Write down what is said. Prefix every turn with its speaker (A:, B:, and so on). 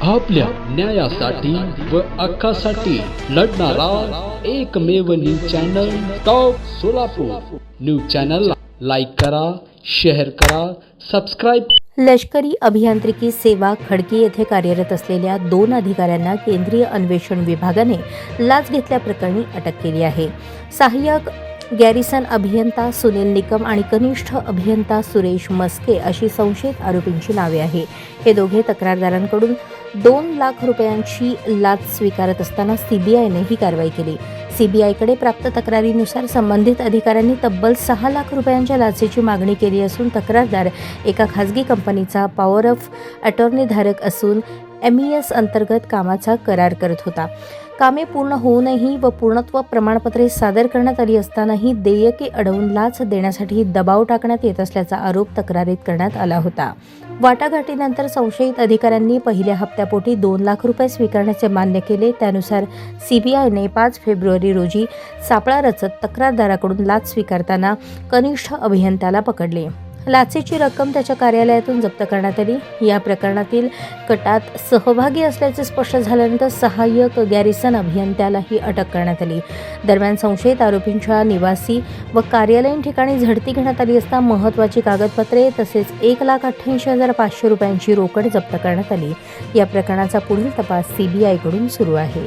A: आपल्या न्यायासाठी व हक्कासाठी लढणारा एकमेव news channel top Solapur. News चॅनलला लाईक करा, शेअर करा, सबस्क्राईब।
B: लष्करी अभियांत्रिकी सेवा खडकी येथे कार्यरत असलेल्या 2 अधिकाऱ्यांना केंद्रीय अन्वेषण विभागाने लाच घेतल्याप्रकरणी अटक केली आहे। सहाय्यक गॅरिसन अभियंता सुनील निकम आणि कनिष्ठ अभियंता सुरेश मस्के अशी संशयित आरोपींची नावे आहे। हे दोघे तक्रारदारांकडून 2 लाख रुपयांची लाच स्वीकारत असताना सीबीआयने ही कारवाई केली। सीबीआयकडे प्राप्त तक्रारीनुसार संबंधित अधिकाऱ्यांनी तब्बल 6 लाख रुपयांच्या लाचेची मागणी केली असून तक्रारदार एका खासगी कंपनीचा पॉवर ऑफ अटॉर्नी धारक असून MES अंतर्गत कामाचा करार करत होता। कामे पूर्ण होऊनही व पूर्णत्व प्रमाणपत्रे सादर करण्यात आली असतानाही देयके अडवून लाच देण्यासाठी दबाव टाकण्यात येत असल्याचा आरोप तक्रारीत करण्यात आला होता। वाटाघाटीनंतर संशयित अधिकाऱ्यांनी पहिल्या हप्त्यापोटी 2 लाख रुपये स्वीकारण्याचे मान्य केले। त्यानुसार सीबीआयने 5 फेब्रुवारी रोजी सापळा रचत तक्रारदाराकडून लाच स्वीकारताना कनिष्ठ अभियंत्याला पकडले। लाचेची रक्कम त्याच्या कार्यालयातून जप्त करण्यात आली। या प्रकरणातील कटात सहभागी असल्याचे स्पष्ट झाल्यानंतर सहाय्यक गॅरिसन अभियंत्यालाही अटक करण्यात आली। दरम्यान संशयित आरोपींच्या निवासी व कार्यालयीन ठिकाणी झडती घेण्यात आली असता महत्त्वाची कागदपत्रे तसेच 1,88,500 रुपयांची रोकड जप्त करण्यात आली। या प्रकरणाचा पुढील तपास सीबीआयकडून सुरू आहे।